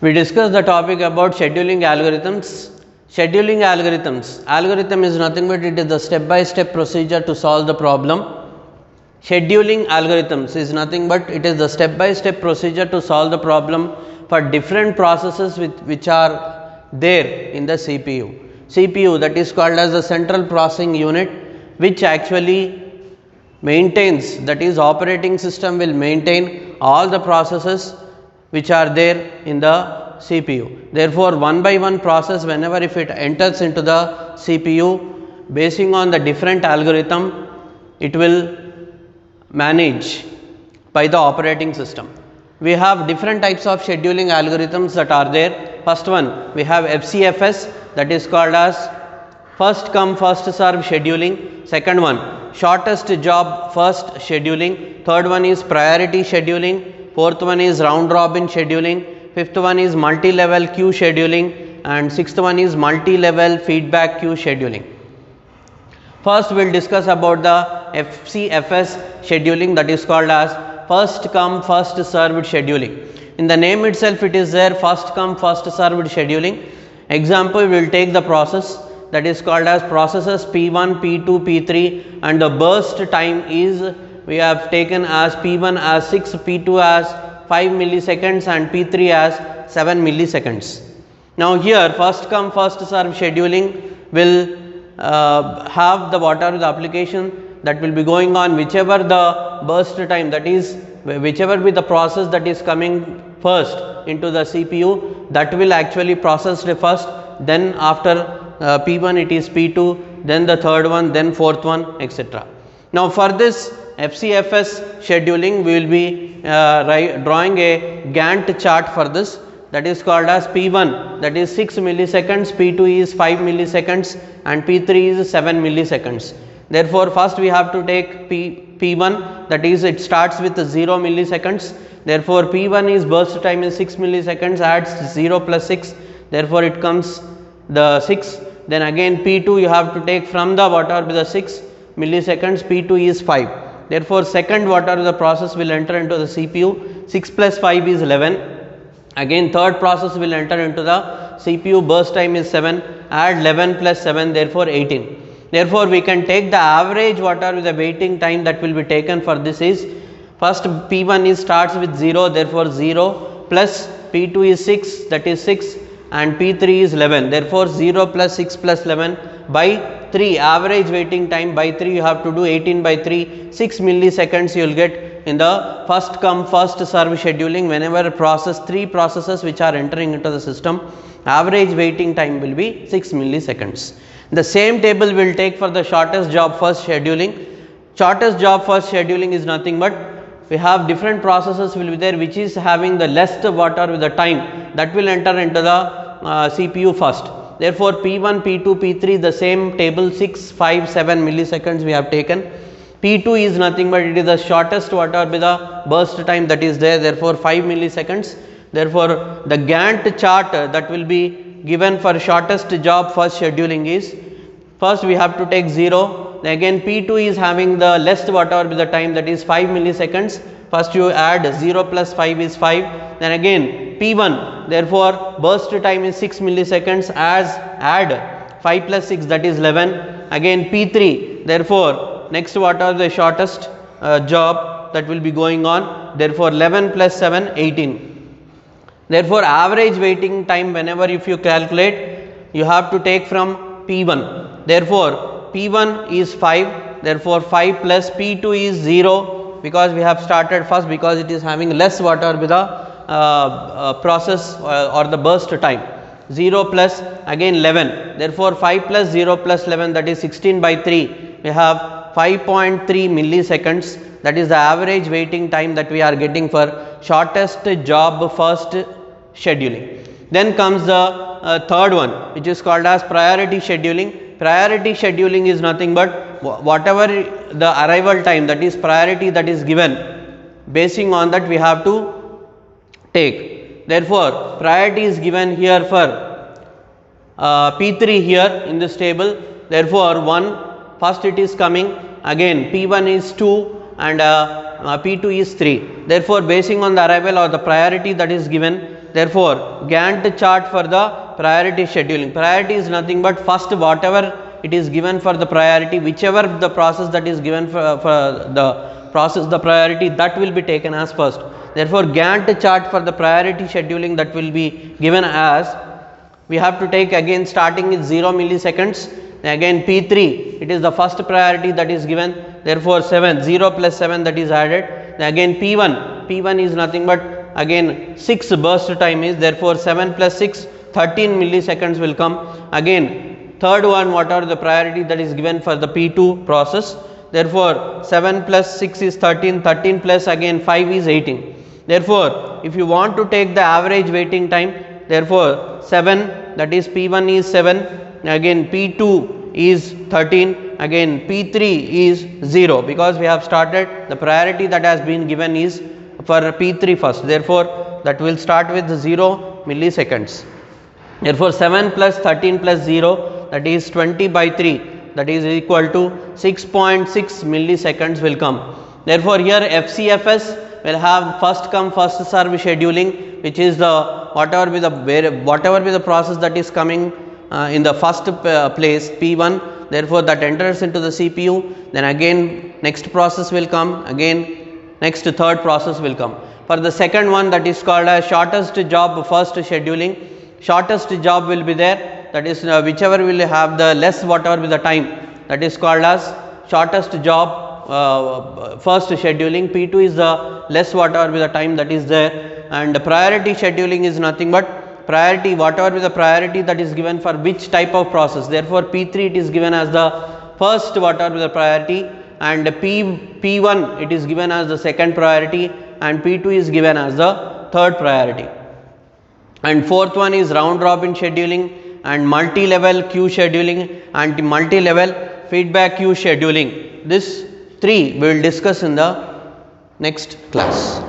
We discussed the topic about scheduling algorithms. Scheduling algorithms. Algorithm is nothing but it is the step-by-step procedure to solve the problem. Scheduling algorithms is nothing but it is the step-by-step procedure to solve the problem for different processes which are there in the CPU. CPU, that is called as the central processing unit, which actually maintains, that is operating system will maintain all the processes which are there in the CPU. Therefore, one by one process, whenever if it enters into the CPU, basing on the different algorithm, it will manage by the operating system. We have different types of scheduling algorithms that are there. First one, we have FCFS, that is called as first come first serve scheduling. Second one, shortest job first scheduling. Third one is priority scheduling. Fourth one is round robin scheduling. Fifth one is multi-level queue scheduling, and sixth one is multi-level feedback queue scheduling. First we will discuss about the FCFS scheduling, that is called as first come first served scheduling. In the name itself it is there, first come first served scheduling. Example, we will take the process that is called as processes P1, P2, P3, and the burst time is, we have taken as P1 as 6, P2 as 5 milliseconds and P3 as 7 milliseconds. Now here first come first serve scheduling will have the whatever the application that will be going on, whichever the burst time, that is whichever be the process that is coming first into the CPU, that will actually process the first, then after P1 it is P2, then the third one, then fourth one, etc. Now for this FCFS scheduling, we will be drawing a Gantt chart for this, that is called as P1, that is 6 milliseconds, P2 is 5 milliseconds and P3 is 7 milliseconds. Therefore, first we have to take P1, that is it starts with 0 milliseconds. Therefore, P1 is burst time is 6 milliseconds, adds 0 plus 6, therefore it comes the 6. Then again P2 you have to take from the whatever the 6 milliseconds, P2 is 5. Therefore, second whatever the process will enter into the CPU, 6 plus 5 is 11. Again third process will enter into the CPU, burst time is 7, add 11 plus 7, therefore 18. Therefore, we can take the average whatever the waiting time that will be taken for this is, first P1 is starts with 0, therefore 0 plus P2 is 6, that is 6, and P3 is 11, therefore 0 plus 6 plus 11 by 3, average waiting time by 3 you have to do 18 by 3, 6 milliseconds you will get in the first come first serve scheduling. Whenever process 3 processes which are entering into the system, average waiting time will be 6 milliseconds. The same table we will take for the shortest job first scheduling. Shortest job first scheduling is nothing but we have different processes will be there which is having the least whatever with the time that will enter into the CPU first. Therefore, P1, P2, P3 the same table 6, 5, 7 milliseconds we have taken. P2 is nothing but it is the shortest whatever be the burst time that is there, therefore 5 milliseconds. Therefore, the Gantt chart that will be given for shortest job first scheduling is, first we have to take 0, then again P2 is having the least whatever be the time, that is 5 milliseconds. First you add 0 plus 5 is 5, then again P1, therefore burst time is 6 milliseconds, as add 5 plus 6, that is 11, again P3, therefore next whatever the shortest job that will be going on, therefore 11 plus 7, 18. Therefore, average waiting time whenever if you calculate, you have to take from P1. Therefore, P1 is 5, therefore 5 plus P2 is 0, because we have started first, because it is having less whatever with the process or the burst time. 0 plus again 11, therefore 5 plus 0 plus 11, that is 16 by 3, we have 5.3 milliseconds, that is the average waiting time that we are getting for shortest job first scheduling. Then comes the third one, which is called as priority scheduling. Priority scheduling is nothing but whatever the arrival time, that is priority that is given, basing on that we have to take. Therefore, priority is given here for P3 here in this table. Therefore, 1 first it is coming, again P1 is 2 and P2 is 3. Therefore, basing on the arrival or the priority that is given, Therefore, Gantt chart for the priority scheduling. Priority is nothing but first whatever it is given for the priority, whichever the process that is given for the process the priority, that will be taken as first. Therefore, Gantt chart for the priority scheduling, that will be given as, we have to take again starting with 0 milliseconds. Again P3, it is the first priority that is given, therefore 7, 0 plus 7, that is added. Again P1 is nothing but again 6 burst time is, therefore 7 plus 6, 13 milliseconds will come. Again third one, whatever the priority that is given for the P2 process, therefore 7 plus 6 is 13, 13 plus again 5 is 18. Therefore, if you want to take the average waiting time, therefore 7, that is P1 is 7, again P2 is 13, again P3 is 0, because we have started the priority that has been given is for P3 first, therefore that will start with 0 milliseconds. Therefore 7 plus 13 plus 0, that is 20 by 3, that is equal to 6.6 milliseconds will come. Therefore here FCFS will have first come first serve scheduling, which is the whatever be the process that is coming in the first place P1, therefore that enters into the CPU, then again next process will come, again next third process will come. For the second one, that is called as shortest job first scheduling, shortest job will be there, that is whichever will have the less whatever be the time, that is called as shortest job first scheduling. P2 is the less whatever be the time that is there, and priority scheduling is nothing but priority, whatever be the priority that is given for which type of process. Therefore P3 it is given as the first whatever be the priority, and P1 it is given as the second priority, and P2 is given as the third priority. And fourth one is round robin scheduling and multi-level queue scheduling and multi-level feedback queue scheduling. This three we will discuss in the next class.